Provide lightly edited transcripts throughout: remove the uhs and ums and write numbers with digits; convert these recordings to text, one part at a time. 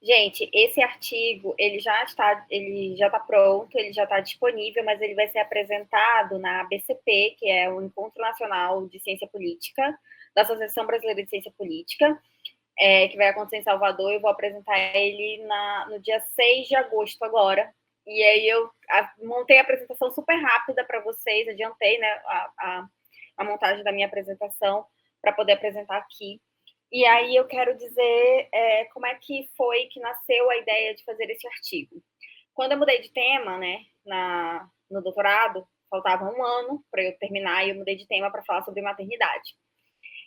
Gente, esse artigo, ele já está pronto, ele já está disponível, mas ele vai ser apresentado na ABCP, que é o Encontro Nacional de Ciência Política, da Associação Brasileira de Ciência Política, que vai acontecer em Salvador. Eu vou apresentar ele no dia 6 de agosto agora. E aí eu montei a apresentação super rápida para vocês, adiantei, né, a montagem da minha apresentação para poder apresentar aqui. E aí eu quero dizer como é que foi que nasceu a ideia de fazer esse artigo. Quando eu mudei de tema, né, no doutorado, faltava um ano para eu terminar e eu mudei de tema para falar sobre maternidade.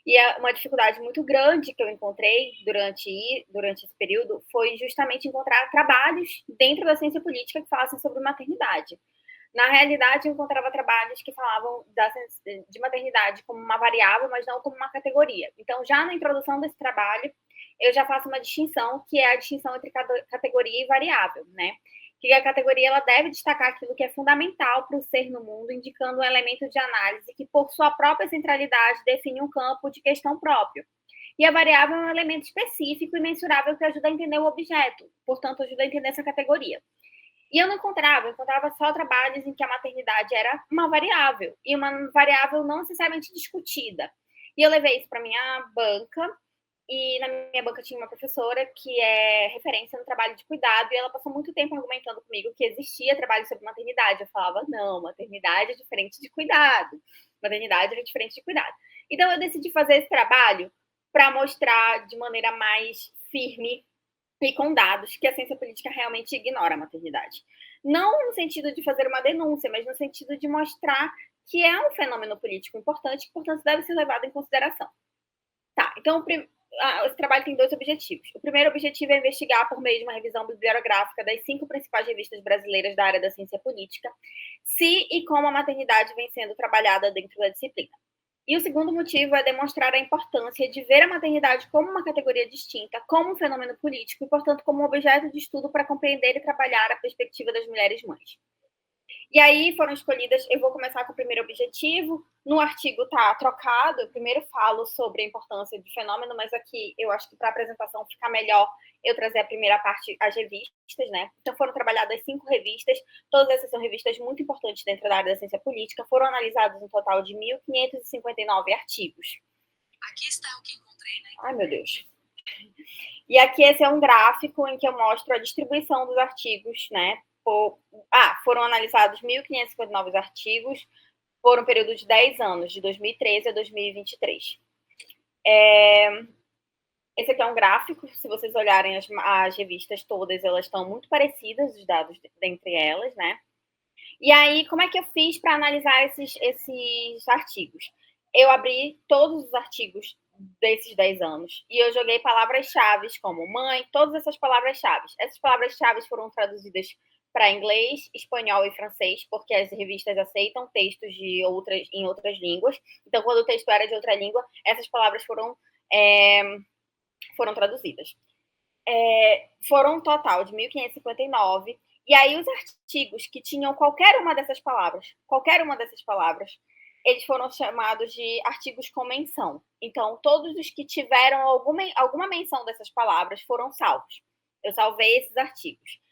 E uma dificuldade muito grande que eu encontrei durante esse período foi justamente encontrar trabalhos dentro da ciência política que falassem sobre maternidade. Na realidade, eu encontrava trabalhos que falavam de maternidade como uma variável, mas não como uma categoria. Então, já na introdução desse trabalho, eu já faço uma distinção, que é a distinção entre categoria e variável, né? Que a categoria ela deve destacar aquilo que é fundamental para o ser no mundo, indicando um elemento de análise que, por sua própria centralidade, define um campo de questão próprio. E a variável é um elemento específico e mensurável que ajuda a entender o objeto, portanto, ajuda a entender essa categoria. E eu encontrava só trabalhos em que a maternidade era uma variável, e uma variável não necessariamente discutida. E eu levei isso para minha banca, e na minha banca tinha uma professora que é referência no trabalho de cuidado, e ela passou muito tempo argumentando comigo que existia trabalho sobre maternidade. Eu falava, não, maternidade é diferente de cuidado. Maternidade é diferente de cuidado. Então eu decidi fazer esse trabalho para mostrar de maneira mais firme e com dados que a ciência política realmente ignora a maternidade. Não no sentido de fazer uma denúncia, mas no sentido de mostrar que é um fenômeno político importante, que, portanto, deve ser levado em consideração. Tá, então esse trabalho tem dois objetivos. O primeiro objetivo é investigar, por meio de uma revisão bibliográfica das 5 principais revistas brasileiras da área da ciência política, se e como a maternidade vem sendo trabalhada dentro da disciplina. E o segundo motivo é demonstrar a importância de ver a maternidade como uma categoria distinta, como um fenômeno político e, portanto, como um objeto de estudo para compreender e trabalhar a perspectiva das mulheres mães. E aí foram escolhidas, eu vou começar com o primeiro objetivo. No artigo está trocado, eu primeiro falo sobre a importância do fenômeno, mas aqui eu acho que para a apresentação ficar melhor eu trazer a primeira parte, as revistas, né? Então foram trabalhadas 5 revistas, todas essas são revistas muito importantes dentro da área da ciência política, foram analisados um total de 1.559 artigos. Aqui está o que encontrei, né? Ai, meu Deus. E aqui esse é um gráfico em que eu mostro a distribuição dos artigos, né? Foram analisados 1.559 artigos por um período de 10 anos, de 2013 a 2023. Esse aqui é um gráfico, se vocês olharem as revistas todas, elas estão muito parecidas, os dados dentre elas, né? E aí, como é que eu fiz para analisar esses artigos? Eu abri todos os artigos desses 10 anos e eu joguei palavras-chave como mãe, todas essas palavras-chave. Essas palavras-chave foram traduzidas para inglês, espanhol e francês, porque as revistas aceitam textos em outras línguas. Então, quando o texto era de outra língua, essas palavras foram traduzidas. Foram um total de 1.559. E aí os artigos que tinham qualquer uma dessas palavras, eles foram chamados de artigos com menção. Então, todos os que tiveram alguma menção dessas palavras foram salvos. Eu salvei esses artigos.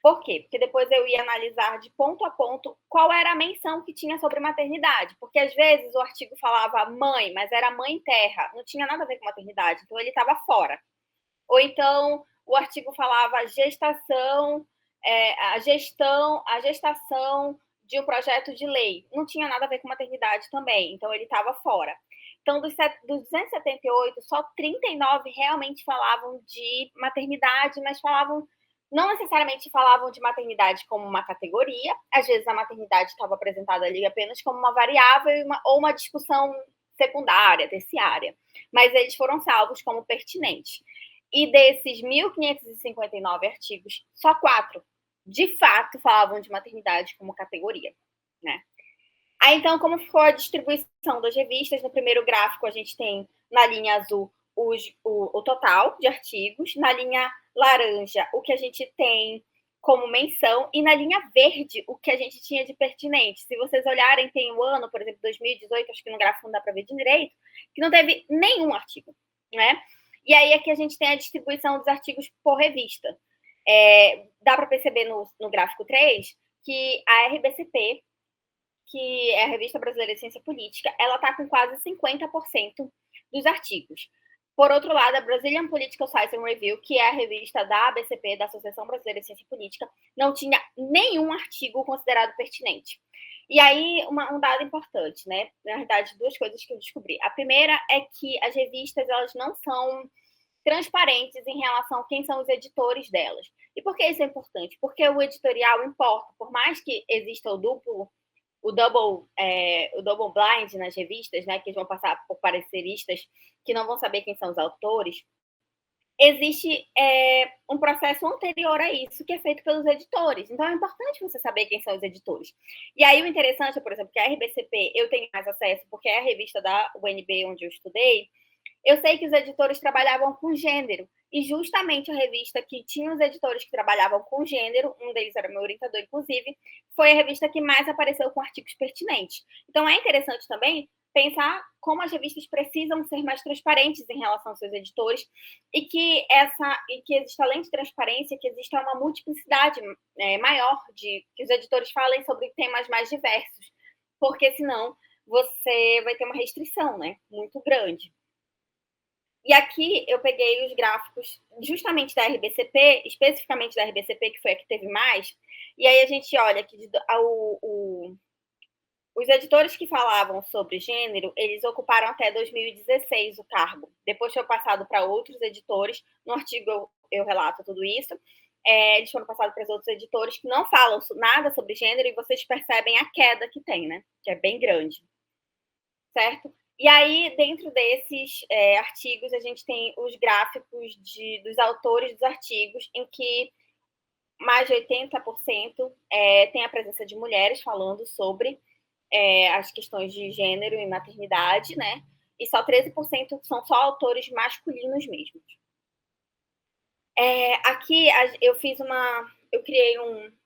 Por quê? Porque depois eu ia analisar de ponto a ponto qual era a menção que tinha sobre maternidade. Porque às vezes o artigo falava mãe, mas era mãe terra. Não tinha nada a ver com maternidade, então ele estava fora. Ou então o artigo falava gestação, a gestação de um projeto de lei. Não tinha nada a ver com maternidade também, então ele estava fora. Então, dos 278, só 39 realmente falavam de maternidade, mas não necessariamente falavam de maternidade como uma categoria. Às vezes a maternidade estava apresentada ali apenas como uma variável ou uma discussão secundária, terciária. Mas eles foram salvos como pertinentes. E desses 1.559 artigos, só 4, de fato, falavam de maternidade como categoria, né? Aí, então, como ficou a distribuição das revistas? No primeiro gráfico, a gente tem, na linha azul, o total de artigos, na linha laranja, o que a gente tem como menção, e na linha verde, o que a gente tinha de pertinente. Se vocês olharem, tem o ano, por exemplo, 2018, acho que no gráfico não dá para ver direito, que não teve nenhum artigo, né? E aí aqui a gente tem a distribuição dos artigos por revista. Dá para perceber no gráfico 3 que a RBCP, que é a Revista Brasileira de Ciência Política, ela está com quase 50% dos artigos. Por outro lado, a Brazilian Political Science and Review, que é a revista da ABCP, da Associação Brasileira de Ciência Política, não tinha nenhum artigo considerado pertinente. E aí, um dado importante, né? Na verdade, duas coisas que eu descobri. A primeira é que as revistas, elas não são transparentes em relação a quem são os editores delas. E por que isso é importante? Porque o editorial importa. Por mais que exista o double blind nas revistas, né, que eles vão passar por pareceristas que não vão saber quem são os autores, existe um processo anterior a isso que é feito pelos editores. Então, é importante você saber quem são os editores. E aí, o interessante é, por exemplo, que a RBCP eu tenho mais acesso, porque é a revista da UNB onde eu estudei. Eu sei que os editores trabalhavam com gênero, e justamente a revista que tinha os editores que trabalhavam com gênero, um deles era meu orientador, inclusive, foi a revista que mais apareceu com artigos pertinentes. Então, é interessante também pensar como as revistas precisam ser mais transparentes em relação aos seus editores e que exista, além de transparência, que exista uma multiplicidade maior de que os editores falem sobre temas mais diversos, porque senão você vai ter uma restrição, né, muito grande. E aqui eu peguei os gráficos justamente da RBCP, especificamente da RBCP, que foi a que teve mais, e aí a gente olha que os editores que falavam sobre gênero, eles ocuparam até 2016 o cargo. Depois foi passado para outros editores. No artigo eu relato tudo isso. Eles foram passados para os outros editores que não falam nada sobre gênero e vocês percebem a queda que tem, né? Que é bem grande. Certo? E aí, dentro desses artigos, a gente tem os gráficos dos autores dos artigos, em que mais de 80% tem a presença de mulheres falando sobre as questões de gênero e maternidade, né? E só 13% são só autores masculinos mesmos. Aqui eu criei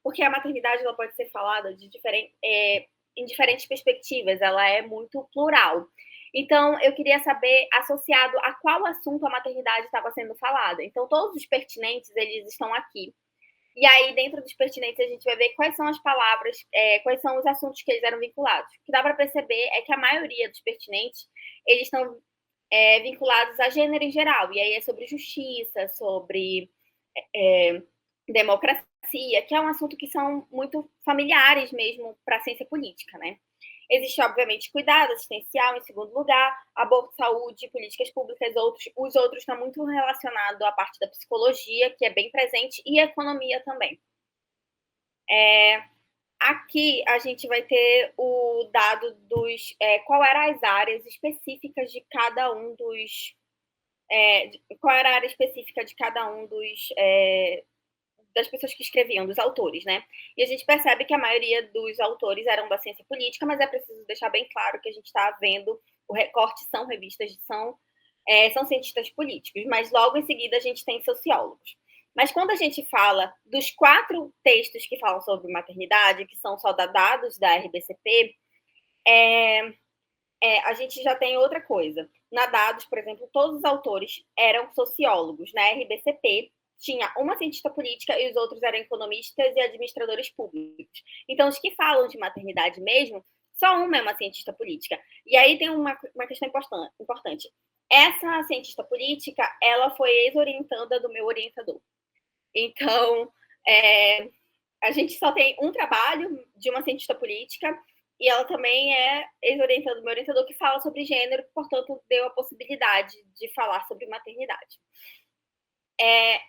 porque a maternidade ela pode ser falada em diferentes perspectivas, ela é muito plural. Então, eu queria saber, associado a qual assunto a maternidade estava sendo falada. Então, todos os pertinentes, eles estão aqui. E aí, dentro dos pertinentes, a gente vai ver quais são as palavras, quais são os assuntos que eles eram vinculados. O que dá para perceber é que a maioria dos pertinentes, eles estão vinculados a gênero em geral. E aí é sobre justiça, sobre democracia, que é um assunto que são muito familiares mesmo para a ciência política, né? Existe, obviamente, cuidado assistencial, em segundo lugar, aborto, saúde, políticas públicas, os outros estão muito relacionados à parte da psicologia, que é bem presente, e economia também. Aqui a gente vai ter o dado dos qual eram as áreas específicas de cada um dos qual era a área específica de cada um das pessoas que escreviam, dos autores, né? E a gente percebe que a maioria dos autores eram da ciência política, mas é preciso deixar bem claro que a gente está vendo o recorte são revistas, são cientistas políticos, mas logo em seguida a gente tem sociólogos. Mas quando a gente fala dos 4 textos que falam sobre maternidade, que são só dados da RBCP, a gente já tem outra coisa. Na Dados, por exemplo, todos os autores eram sociólogos. Na RBCP, tinha uma cientista política e os outros eram economistas e administradores públicos. Então, os que falam de maternidade mesmo, só uma é uma cientista política. E aí tem uma questão importante. Essa cientista política, ela foi ex-orientanda do meu orientador. Então, a gente só tem um trabalho de uma cientista política e ela também é ex-orientanda do meu orientador que fala sobre gênero, portanto, deu a possibilidade de falar sobre maternidade.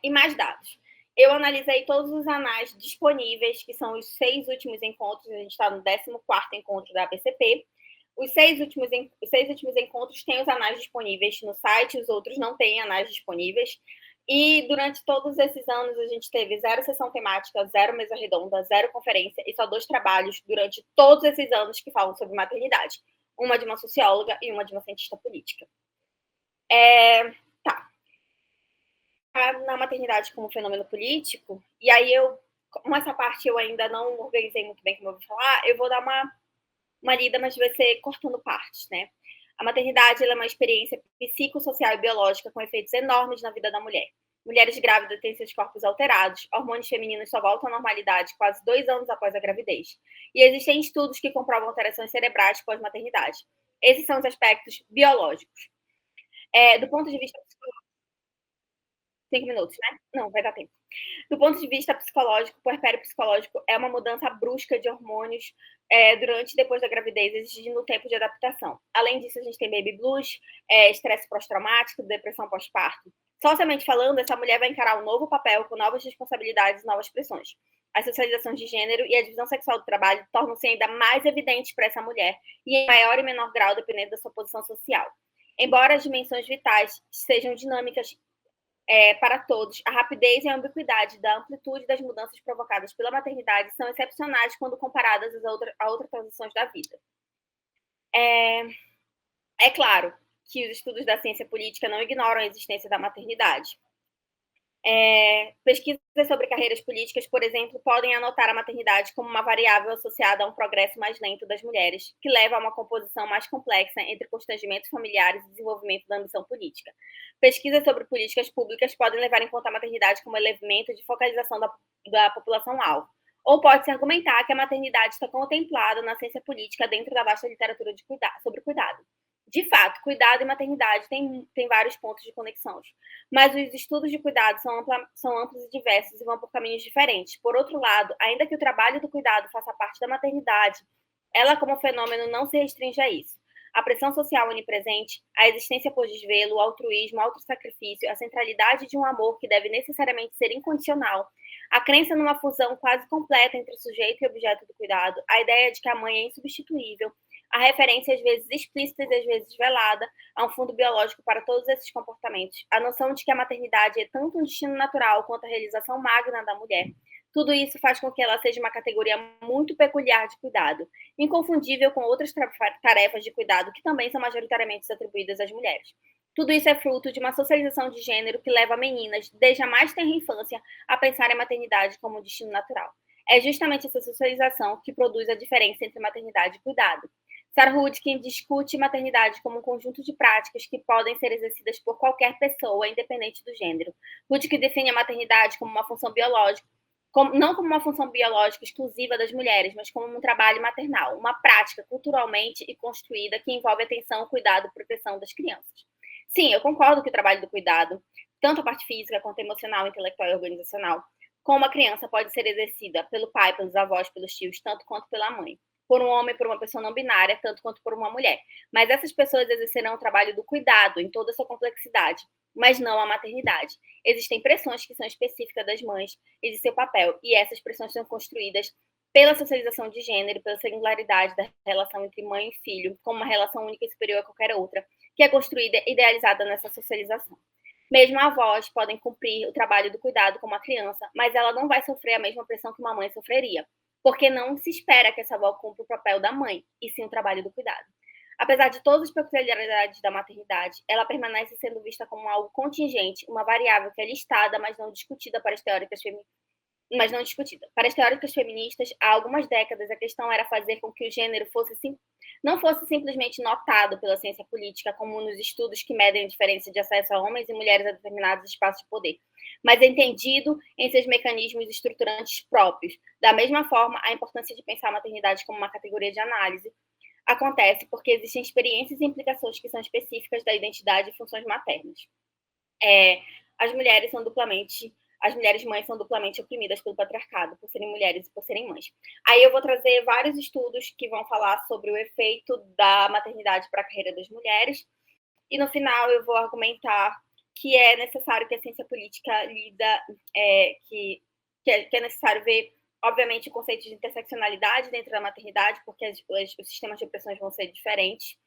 E mais dados. Eu analisei todos os anais disponíveis, que são os 6 últimos encontros, a gente está no 14º encontro da ABCP. Os 6 últimos encontros têm os anais disponíveis no site, os outros não têm anais disponíveis. E durante todos esses anos, a gente teve 0 sessão temática, 0 mesa redonda, 0 conferência e só 2 trabalhos durante todos esses anos que falam sobre maternidade. Uma de uma socióloga e uma de uma cientista política. Na maternidade como fenômeno político, e aí como essa parte eu ainda não organizei muito bem como eu vou falar, eu vou dar uma lida, mas vai ser cortando partes, né? A maternidade ela é uma experiência psicossocial e biológica com efeitos enormes na vida da mulher. Mulheres grávidas têm seus corpos alterados, hormônios femininos só voltam à normalidade quase 2 anos após a gravidez. E existem estudos que comprovam alterações cerebrais pós-maternidade. Esses são os aspectos biológicos. Do ponto de vista 5 minutos, né? Não, vai dar tempo. Do ponto de vista psicológico, o puerpério psicológico é uma mudança brusca de hormônios durante e depois da gravidez, exigindo tempo de adaptação. Além disso, a gente tem baby blues, estresse pós-traumático, depressão pós-parto. Socialmente falando, essa mulher vai encarar um novo papel com novas responsabilidades e novas pressões. A socialização de gênero e a divisão sexual do trabalho tornam-se ainda mais evidentes para essa mulher e em maior e menor grau dependendo da sua posição social. Embora as dimensões vitais sejam dinâmicas para todos, a rapidez e a ubiquidade da amplitude das mudanças provocadas pela maternidade são excepcionais quando comparadas a outras transições da vida. É claro que os estudos da ciência política não ignoram a existência da maternidade. Pesquisas sobre carreiras políticas, por exemplo, podem anotar a maternidade como uma variável associada a um progresso mais lento das mulheres, que leva a uma composição mais complexa entre constrangimentos familiares e desenvolvimento da ambição política. Pesquisas sobre políticas públicas podem levar em conta a maternidade como elemento de focalização da população-alvo. Ou pode-se argumentar que a maternidade está contemplada na ciência política dentro da vasta literatura sobre cuidado. De fato, cuidado e maternidade têm vários pontos de conexão, mas os estudos de cuidado são amplos e diversos e vão por caminhos diferentes. Por outro lado, ainda que o trabalho do cuidado faça parte da maternidade, ela como fenômeno não se restringe a isso. A pressão social onipresente, a existência por desvelo, o altruísmo, o autossacrifício, a centralidade de um amor que deve necessariamente ser incondicional, a crença numa fusão quase completa entre o sujeito e objeto do cuidado, a ideia de que a mãe é insubstituível, a referência às vezes explícita e às vezes velada a um fundo biológico para todos esses comportamentos, a noção de que a maternidade é tanto um destino natural quanto a realização magna da mulher. Tudo isso faz com que ela seja uma categoria muito peculiar de cuidado, inconfundível com outras tarefas de cuidado que também são majoritariamente atribuídas às mulheres. Tudo isso é fruto de uma socialização de gênero que leva meninas, desde a mais tenra infância, a pensar em maternidade como um destino natural. É justamente essa socialização que produz a diferença entre maternidade e cuidado. Sarah Rudkin discute maternidade como um conjunto de práticas que podem ser exercidas por qualquer pessoa, independente do gênero. Rudkin define a maternidade como uma função biológica, não como uma função biológica exclusiva das mulheres, mas como um trabalho maternal, uma prática culturalmente e construída que envolve atenção, cuidado e proteção das crianças. Sim, eu concordo que o trabalho do cuidado, tanto a parte física quanto emocional, intelectual e organizacional, com uma criança pode ser exercida pelo pai, pelos avós, pelos tios, tanto quanto pela mãe. Por um homem, por uma pessoa não binária, tanto quanto por uma mulher. Mas essas pessoas exercerão o trabalho do cuidado em toda a sua complexidade, mas não a maternidade. Existem pressões que são específicas das mães e de seu papel, e essas pressões são construídas pela socialização de gênero, pela singularidade da relação entre mãe e filho, como uma relação única e superior a qualquer outra, que é construída e idealizada nessa socialização. Mesmo avós podem cumprir o trabalho do cuidado com uma criança, mas ela não vai sofrer a mesma pressão que uma mãe sofreria, porque não se espera que essa avó cumpra o papel da mãe, e sim o trabalho do cuidado. Apesar de todas as peculiaridades da maternidade, ela permanece sendo vista como algo contingente, uma variável que é listada, mas não discutida para as teóricas Para as teóricas feministas, há algumas décadas, a questão era fazer com que o gênero não fosse simplesmente notado pela ciência política, como nos estudos que medem a diferença de acesso a homens e mulheres a determinados espaços de poder, mas entendido em seus mecanismos estruturantes próprios. Da mesma forma, a importância de pensar a maternidade como uma categoria de análise acontece porque existem experiências e implicações que são específicas da identidade e funções maternas. As mulheres mães são duplamente oprimidas pelo patriarcado, por serem mulheres e por serem mães. Aí eu vou trazer vários estudos que vão falar sobre o efeito da maternidade para a carreira das mulheres, e no final eu vou argumentar que é necessário que a ciência política que é necessário ver, obviamente, o conceito de interseccionalidade dentro da maternidade, porque os sistemas de opressões vão ser diferentes,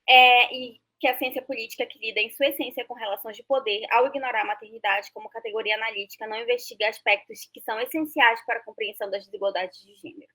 e que a ciência política, que lida em sua essência com relações de poder, ao ignorar a maternidade como categoria analítica, não investiga aspectos que são essenciais para a compreensão das desigualdades de gênero.